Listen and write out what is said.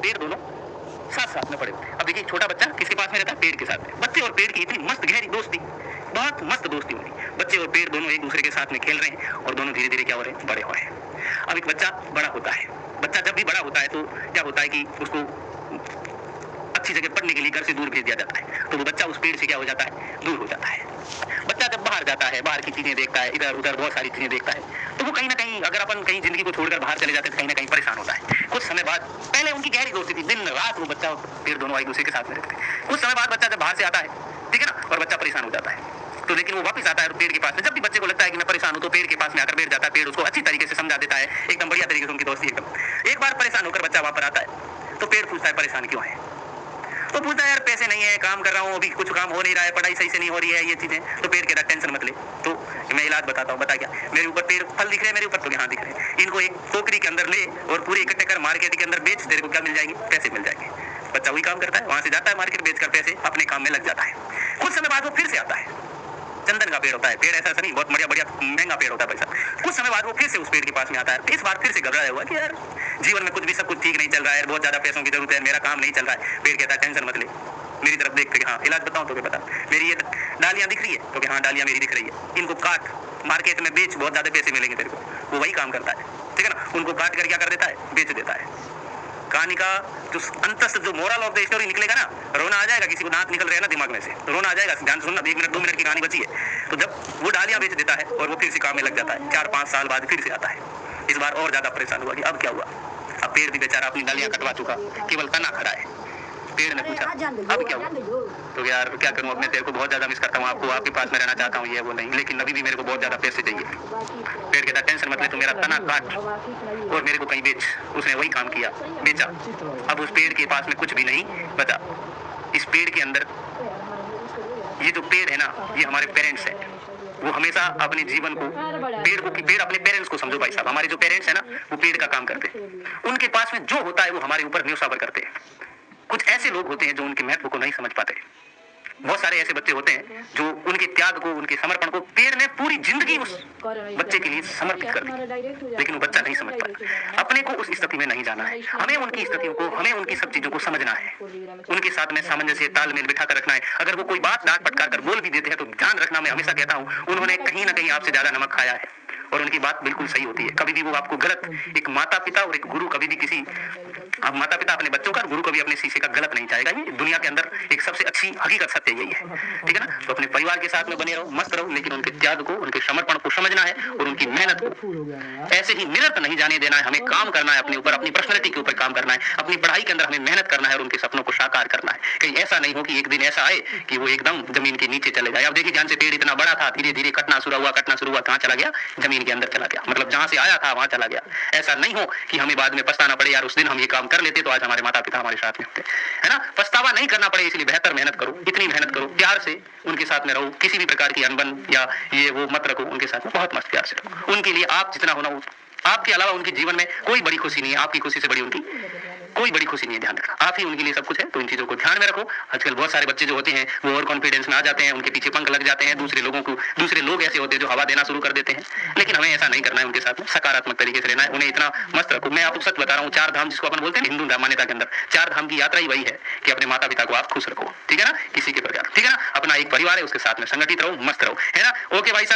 पेड़ दोनों साथ साथ में पड़े होते हैं। अब देखिए छोटा बच्चा किसके पास में रहता है? पेड़ के साथ में। बच्चे और पेड़ की इतनी मस्त गहरी दोस्ती, बहुत मस्त दोस्ती हो रही। बच्चे और पेड़ दोनों एक दूसरे के साथ में खेल रहे हैं और दोनों धीरे धीरे क्या हो रहे हैं? बड़े हो रहे हैं। अब एक बच्चा बड़ा होता है, बच्चा जब भी बड़ा होता है तो क्या होता है कि उसको अच्छी जगह पढ़ने के लिए घर से दूर भेज दिया जाता है, तो वो बच्चा उस पेड़ से क्या हो जाता है? दूर हो जाता है। बच्चा जब बाहर जाता है, बाहर की चीजें देखता है, इधर उधर बहुत सारी चीजें देखता है, तो वो कहीं ना कहीं, अगर अपन कहीं जिंदगी को छोड़कर बाहर चले जाते हैं तो कहीं ना कहीं परेशान होता है। कुछ समय बाद, पहले उनकी गहरी दोस्ती थी, दिन रात वो बच्चा और पेड़ दोनों एक दूसरे के साथ में रहते थे। कुछ समय बाद बच्चा जब बाहर से आता है, ठीक है ना, और बच्चा परेशान हो जाता है, तो लेकिन वो वापस आता है पेड़ के पास में। जब भी बच्चे को लगता है कि मैं परेशान हूं, तो पेड़ के पास में आकर बैठ जाता है। पेड़ उसको अच्छी तरीके से समझा देता है, एकदम बढ़िया तरीके से उनकी दोस्ती एकदम। एक बार परेशान होकर बच्चा वहां पर आता है, तो पेड़ पूछता है परेशान क्यों है? तो पूछता है यार पैसे नहीं है, काम कर रहा हूँ, अभी कुछ काम हो नहीं रहा है, पढ़ाई सही से नहीं हो रही है, ये चीजें। तो पेड़ कहता है टेंशन मत ले, तो मैं इलाज बताता हूँ। बता क्या? मेरे ऊपर पेड़ फल दिख रहे हैं, मेरे ऊपर तो यहाँ दिख रहे हैं, इनको एक टोकरी के अंदर ले और पूरे इकट्ठे कर मार्केट के अंदर बेच, तेरे को क्या मिल जाएंगे? पैसे मिल जाएंगे। बच्चा वही काम करता है, वहां से जाता है मार्केट, बेचकर पैसे अपने काम में लग जाता है। कुछ समय बाद वो फिर से आता है। चंदन का पेड़ होता है, पेड़ ऐसा नहीं, बहुत बढ़िया बढ़िया महंगा पेड़ होता है पैसा। कुछ समय बाद वो फिर से उस पेड़ के पास में आता है। इस बार फिर से घबराया हुआ कि यार जीवन में कुछ भी सब कुछ ठीक नहीं चल रहा है, बहुत ज्यादा पैसों की जरूरत है, मेरा काम नहीं चल रहा है। पेड़ कहता है टेंशन मत ले, मेरी तरफ देख के, हाँ इलाज बताऊं तो क्या बता, मेरी ये डालियां दिख रही है? तो हाँ डालियां मेरी दिख रही है, इनको काट मार्केट में बेच, बहुत ज्यादा पैसे मिलेंगे तेरे को। वो वही काम करता है, ठीक है ना, उनको काट कर क्या कर देता है? बेच देता है। कहानी का जो अंतस्थ, जो मोरल ऑफ द स्टोरी निकलेगा ना, रोना आ जाएगा। किसी को दांत निकल रहे हैं ना दिमाग में से, तो रोना आ जाएगा। ध्यान सुनना, 1 मिनट 2 मिनट की कहानी बची है। तो जब वो डालियां बेच देता है और वो फिर से काम में लग जाता है, 4-5 साल बाद फिर से आता है। इस बार और ज्यादा परेशान हुआ कि अब क्या हुआ। अब पेड़ भी बेचारा अपनी डालियां कटवा चुका, केवल तना खड़ा है। पेड़ ने पूछा अब क्या हुआ? तो यार क्या करूं, अब मैं तेरे को बहुत ज्यादा मिस करता हूं, आपको आपके पास में रहना चाहता हूं, ये वो नहीं, लेकिन अभी भी मेरे को बहुत ज्यादा पैसे चाहिए। पेड़ कहता टेंशन मत ले, तो मेरा तना काट और मेरे को कहीं बेच। उसने वही काम किया, बेचा। अब उस पेड़ के पास में कुछ भी नहीं बचा। इस पेड़ के अंदर, ये जो पेड़ है ना, ये हमारे पेरेंट्स हैं। वो हमेशा अपने जीवन को, पेड़ अपने पेरेंट्स को समझो भाई साहब, हमारे जो पेरेंट्स है ना, वो पेड़ का काम करते हैं। उनके पास में जो होता है वो हमारे ऊपर न्योछावर करते हैं। कुछ ऐसे लोग होते हैं जो उनके महत्व को नहीं समझ पाते। बहुत सारे ऐसे बच्चे होते हैं जो उनके त्याग को, उनके समर्पण को, पेड़ ने पूरी जिंदगी उस बच्चे के लिए समर्पित कर दी, लेकिन वो बच्चा नहीं समझ पाया। अपने को उस स्थिति में नहीं जाना है, हमें उनकी स्थितियों को, हमें उनकी सब चीजों को समझना है, उनके साथ में सामंजस्य, तालमेल बिठा कर रखना है। अगर वो कोई बात डांट फटकार कर बोल भी देते हैं तो ध्यान रखना, मैं हमेशा कहता हूँ, उन्होंने कहीं ना कहीं आपसे ज्यादा नमक खाया है और उनकी बात बिल्कुल सही होती है। कभी भी वो आपको गलत, एक माता पिता और एक गुरु कभी भी किसी, अब माता पिता अपने बच्चों का, गुरु कभी अपने शीशे का गलत नहीं चाहेगा। ये दुनिया के अंदर एक सबसे अच्छी हकीकत सत्य यही है, ठीक है ना। तो अपने परिवार के साथ में बने रहो, मस्त रहो, लेकिन उनके त्याग को, उनके समर्पण को समझना है और उनकी मेहनत को ऐसे ही निरंतर नहीं जाने देना है। हमें काम करना है अपने ऊपर, अपनी पर्सनैलिटी के ऊपर काम करना है, अपनी पढ़ाई के अंदर हमें मेहनत करना है और उनके सपनों को साकार करना है। कहीं ऐसा नहीं हो कि एक दिन ऐसा आए कि वो एकदम जमीन के नीचे चले जाए। अब देखिए ध्यान से, पेड़ इतना बड़ा था, धीरे धीरे कटना शुरू हुआ, कहां चला गया? जमीन के अंदर चला गया, मतलब जहां से आया था वहां चला गया। ऐसा नहीं हो कि हमें बाद में पछताना पड़े, यार उस दिन हम ये काम कर लेते तो आज हमारे माता पिता हमारे साथ में होते, है ना। पछतावा नहीं करना पड़े, इसलिए बेहतर मेहनत करो, इतनी मेहनत करो, प्यार से उनके साथ में रहो, किसी भी प्रकार की अनबन या ये वो मत रखो, उनके साथ में बहुत मस्त प्यार से रहो। उनके लिए आप जितना होना, आपके अलावा उनके जीवन में कोई बड़ी खुशी नहीं है, आपकी खुशी से बड़ी उनकी कोई बड़ी खुशी नहीं है। ध्यान रखना, आप ही उनके लिए सब कुछ है, तो इन चीजों को ध्यान में रखो। आजकल बहुत सारे बच्चे जो होते हैं वो ओवर कॉन्फिडेंस में आ जाते हैं, उनके पीछे पंख लग जाते हैं, दूसरे लोग ऐसे होते हैं जो हवा देना शुरू कर देते हैं, लेकिन हमें ऐसा नहीं करना है। उनके साथ में सकारात्मक तरीके से रहना है, उन्हें इतना मस्त रखो। मैं आपको सच बता रहा हूँ, 4 धाम जिसको अपन बोलते हैं हिंदू मान्यता के अंदर, 4 धाम की यात्रा ही वही है कि अपने माता पिता को आप खुश रखो, ठीक है ना, किसी के प्रकार, ठीक है ना। अपना एक परिवार है, उसके साथ में संगठित रहो, मस्त रहो, है ना। ओके भाई साहब।